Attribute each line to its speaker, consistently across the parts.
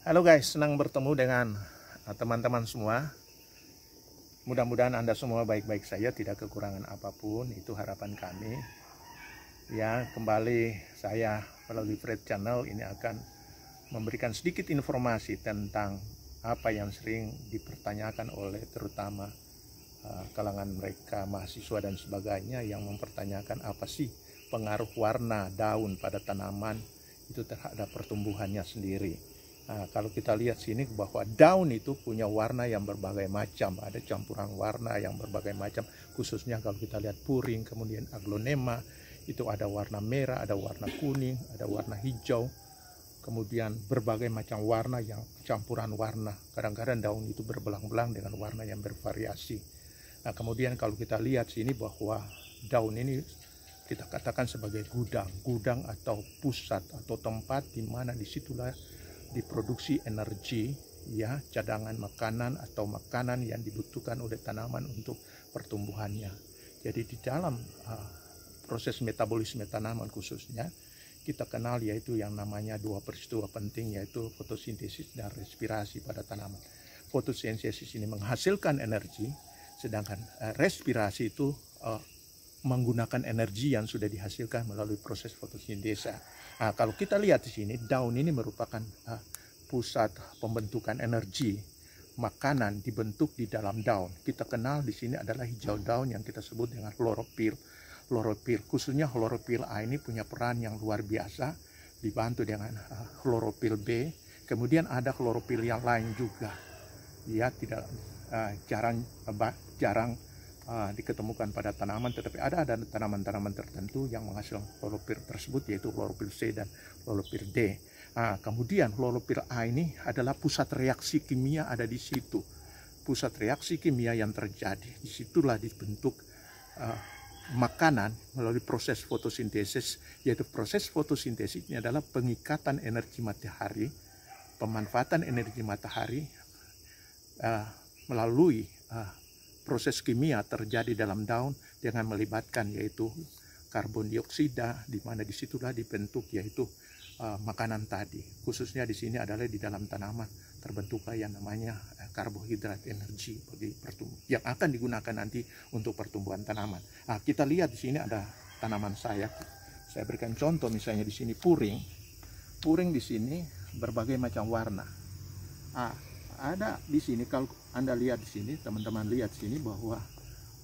Speaker 1: Halo guys, senang bertemu dengan teman-teman semua. Mudah-mudahan Anda semua baik-baik saja, tidak kekurangan apapun, itu harapan kami. Ya, kembali saya melalui Fred Channel ini akan memberikan sedikit informasi tentang apa yang sering dipertanyakan oleh terutama kalangan mereka mahasiswa dan sebagainya yang mempertanyakan apa sih pengaruh warna daun pada tanaman itu terhadap pertumbuhannya sendiri. Nah, kalau kita lihat sini bahwa daun itu punya warna yang berbagai macam, ada campuran warna yang berbagai macam, khususnya kalau kita lihat puring, kemudian aglonema, itu ada warna merah, ada warna kuning, ada warna hijau, kemudian berbagai macam warna yang campuran warna. Kadang-kadang daun itu berbelang-belang dengan warna yang bervariasi. Nah, kemudian kalau kita lihat sini bahwa daun ini kita katakan sebagai gudang atau pusat atau tempat di mana disitulah diproduksi energi, ya, cadangan makanan atau makanan yang dibutuhkan oleh tanaman untuk pertumbuhannya. Jadi di dalam proses metabolisme tanaman khususnya kita kenal yaitu yang namanya dua peristiwa penting, yaitu fotosintesis dan respirasi pada tanaman. Fotosintesis ini menghasilkan energi, sedangkan respirasi itu menggunakan energi yang sudah dihasilkan melalui proses fotosintesa. Nah, kalau kita lihat di sini, daun ini merupakan pusat pembentukan energi. Makanan dibentuk di dalam daun. Kita kenal di sini adalah hijau daun yang kita sebut dengan klorofil. Klorofil, khususnya klorofil A ini punya peran yang luar biasa, dibantu dengan klorofil B. Kemudian ada klorofil yang lain juga. Ya, tidak jarang diketemukan pada tanaman, tetapi ada tanaman-tanaman tertentu yang menghasilkan klorofil tersebut, yaitu klorofil C dan klorofil D. Kemudian klorofil A ini adalah pusat reaksi kimia, ada di situ. Pusat reaksi kimia yang terjadi, disitulah dibentuk makanan melalui proses fotosintesis, yaitu proses fotosintesis ini adalah pengikatan energi matahari, pemanfaatan energi matahari melalui proses kimia terjadi dalam daun dengan melibatkan yaitu karbon dioksida, di mana disitulah dibentuk yaitu makanan tadi. Khususnya di sini adalah di dalam tanaman terbentuklah yang namanya karbohidrat energi bagi pertumbuhan yang akan digunakan nanti untuk pertumbuhan tanaman. Kita lihat di sini ada tanaman saya berikan contoh, misalnya di sini puring. Puring di sini berbagai macam warna. Ada di sini, kalau Anda lihat di sini, teman-teman lihat di sini bahwa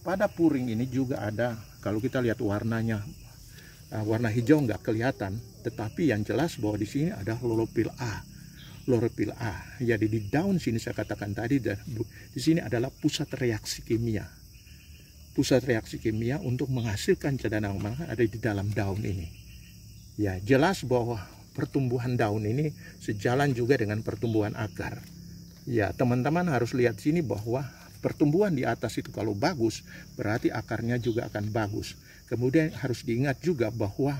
Speaker 1: pada puring ini juga ada, kalau kita lihat warnanya, warna hijau nggak kelihatan, tetapi yang jelas bahwa di sini ada klorofil A. Klorofil A. Jadi di daun sini saya katakan tadi, di sini adalah pusat reaksi kimia. Pusat reaksi kimia untuk menghasilkan cadangan makanan ada di dalam daun ini. Ya, jelas bahwa pertumbuhan daun ini sejalan juga dengan pertumbuhan akar. Ya, teman-teman harus lihat sini bahwa pertumbuhan di atas itu kalau bagus, berarti akarnya juga akan bagus. Kemudian harus diingat juga bahwa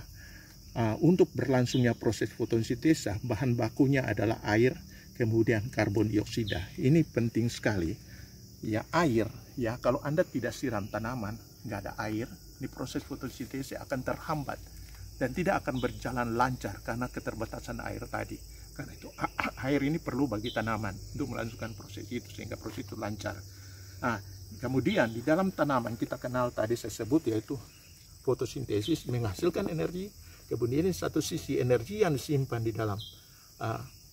Speaker 1: untuk berlangsungnya proses fotosintesa, bahan bakunya adalah air, kemudian karbon dioksida. Ini penting sekali. Ya, air, ya, kalau Anda tidak siram tanaman, nggak ada air, ini proses fotosintesa akan terhambat dan tidak akan berjalan lancar karena keterbatasan air tadi. Karena itu air ini perlu bagi tanaman untuk melangsungkan proses itu sehingga proses itu lancar. Kemudian di dalam tanaman kita kenal tadi saya sebut yaitu fotosintesis menghasilkan energi. Kemudian satu sisi energi yang disimpan di dalam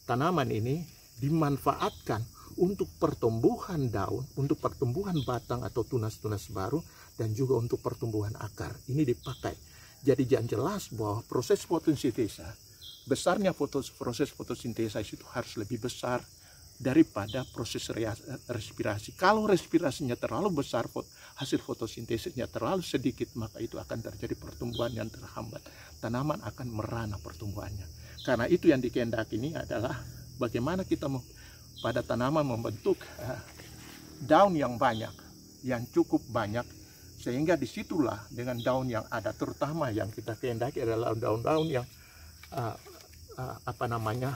Speaker 1: tanaman ini dimanfaatkan untuk pertumbuhan daun, untuk pertumbuhan batang atau tunas-tunas baru, dan juga untuk pertumbuhan akar. Ini dipakai. Jadi yang jelas bahwa proses fotosintesa, besarnya proses fotosintesa itu harus lebih besar daripada proses respirasi. Kalau respirasinya terlalu besar, hasil fotosintesisnya terlalu sedikit, maka itu akan terjadi pertumbuhan yang terhambat. Tanaman akan merana pertumbuhannya. Karena itu yang dikehendaki ini adalah bagaimana kita pada tanaman membentuk daun yang banyak, yang cukup banyak, sehingga disitulah dengan daun yang ada, terutama yang kita kehendaki adalah daun-daun yang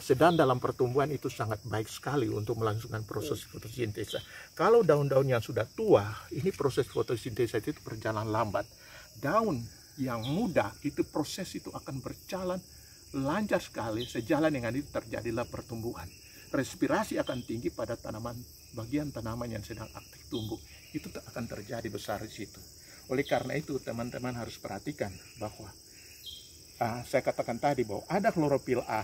Speaker 1: sedang dalam pertumbuhan, itu sangat baik sekali untuk melangsungkan proses fotosintesa. Kalau daun-daun yang sudah tua, ini proses fotosintesa itu berjalan lambat. Daun yang muda itu proses itu akan berjalan lancar sekali, sejalan dengan itu terjadilah pertumbuhan. respirasi akan tinggi pada tanaman, bagian tanaman yang sedang aktif tumbuh. Itu akan terjadi besar di situ. Oleh karena itu teman-teman harus perhatikan bahwa saya katakan tadi bahwa ada klorofil A,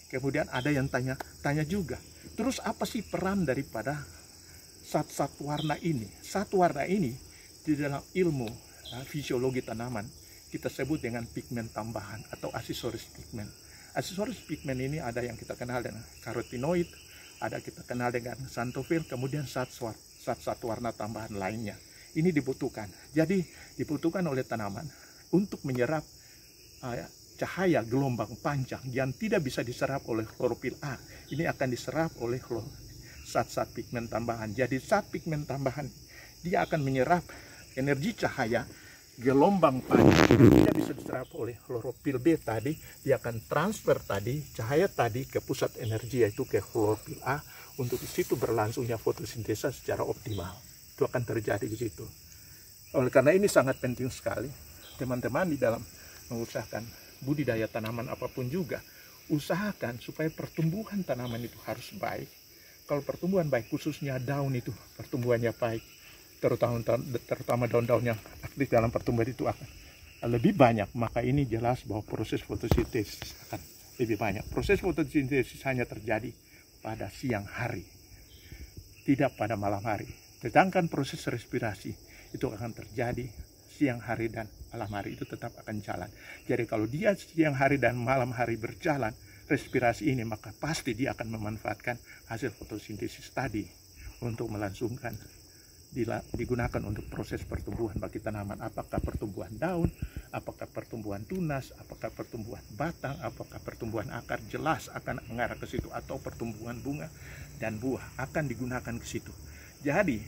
Speaker 1: kemudian ada yang tanya juga, terus apa sih peran daripada zat-zat warna ini? Zat warna ini di dalam ilmu fisiologi tanaman kita sebut dengan pigmen tambahan atau aksesoris pigmen. Aksesoris pigmen ini ada yang kita kenal dengan karotinoid, ada kita kenal dengan xanthofil, kemudian zat-zat warna tambahan lainnya. Ini dibutuhkan. Jadi dibutuhkan oleh tanaman untuk menyerap cahaya gelombang panjang yang tidak bisa diserap oleh klorofil A. Ini akan diserap oleh zat-zat pigmen tambahan. Jadi zat pigmen tambahan dia akan menyerap energi cahaya gelombang panjang tidak bisa diserap oleh klorofil B tadi. Dia akan transfer tadi cahaya tadi ke pusat energi, yaitu ke klorofil A, untuk di situ berlangsungnya fotosintesa secara optimal. Itu akan terjadi di situ. Oleh karena ini sangat penting sekali teman-teman di dalam mengusahakan budidaya tanaman apapun juga, usahakan supaya pertumbuhan tanaman itu harus baik. Kalau pertumbuhan baik, khususnya daun itu pertumbuhannya baik, terutama daun-daun yang aktif dalam pertumbuhan itu akan lebih banyak, maka ini jelas bahwa proses fotosintesis akan lebih banyak. Proses fotosintesis hanya terjadi pada siang hari, tidak pada malam hari. Sedangkan proses respirasi itu akan terjadi siang hari dan malam hari, itu tetap akan jalan. Jadi kalau dia siang hari dan malam hari berjalan respirasi ini, maka pasti dia akan memanfaatkan hasil fotosintesis tadi untuk melangsungkan, digunakan untuk proses pertumbuhan bagi tanaman. Apakah pertumbuhan daun, apakah pertumbuhan tunas, apakah pertumbuhan batang, apakah pertumbuhan akar, jelas akan mengarah ke situ, atau pertumbuhan bunga dan buah akan digunakan ke situ. Jadi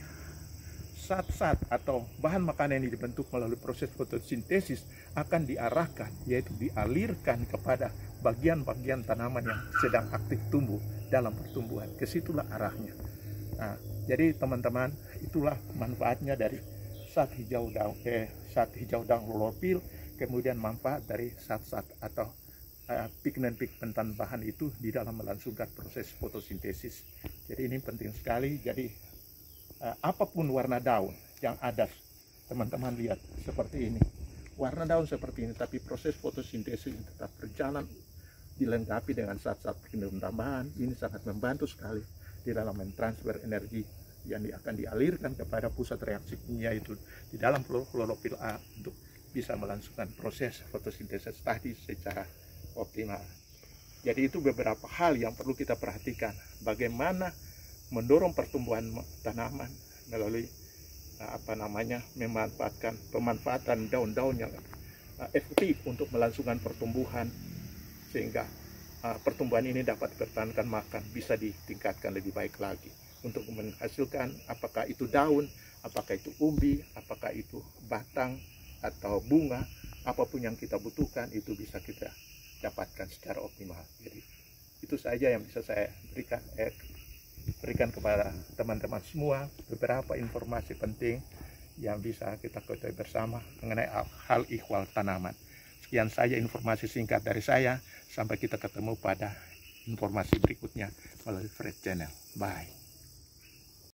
Speaker 1: zat-zat atau bahan makanan yang dibentuk melalui proses fotosintesis akan diarahkan, yaitu dialirkan kepada bagian-bagian tanaman yang sedang aktif tumbuh dalam pertumbuhan. Kesitulah arahnya. Nah, jadi teman-teman, itulah manfaatnya dari zat hijau daun klorofil, kemudian manfaat dari zat-zat atau pigmen-pigmen tambahan itu di dalam melangsungkan proses fotosintesis. Jadi ini penting sekali. Jadi apapun warna daun yang ada, teman-teman lihat seperti ini, warna daun seperti ini, tapi proses fotosintesis tetap berjalan dilengkapi dengan zat-zat pigmen tambahan. Ini sangat membantu sekali di dalam mentransfer energi yang akan dialirkan kepada pusat reaksi kimia itu di dalam klorofil A untuk bisa melangsungkan proses fotosintesis tadi secara optimal. Jadi itu beberapa hal yang perlu kita perhatikan, bagaimana mendorong pertumbuhan tanaman melalui pemanfaatan daun-daun yang efektif untuk melangsungkan pertumbuhan, sehingga pertumbuhan ini dapat bertahankan makan, bisa ditingkatkan lebih baik lagi untuk menghasilkan apakah itu daun, apakah itu umbi, apakah itu batang atau bunga, apapun yang kita butuhkan itu bisa kita dapatkan secara optimal. Jadi itu saja yang bisa saya berikan kepada teman-teman semua, beberapa informasi penting yang bisa kita ketahui bersama mengenai hal ihwal tanaman. Sekian saja informasi singkat dari saya, sampai kita ketemu pada informasi berikutnya melalui Fred Channel. Bye.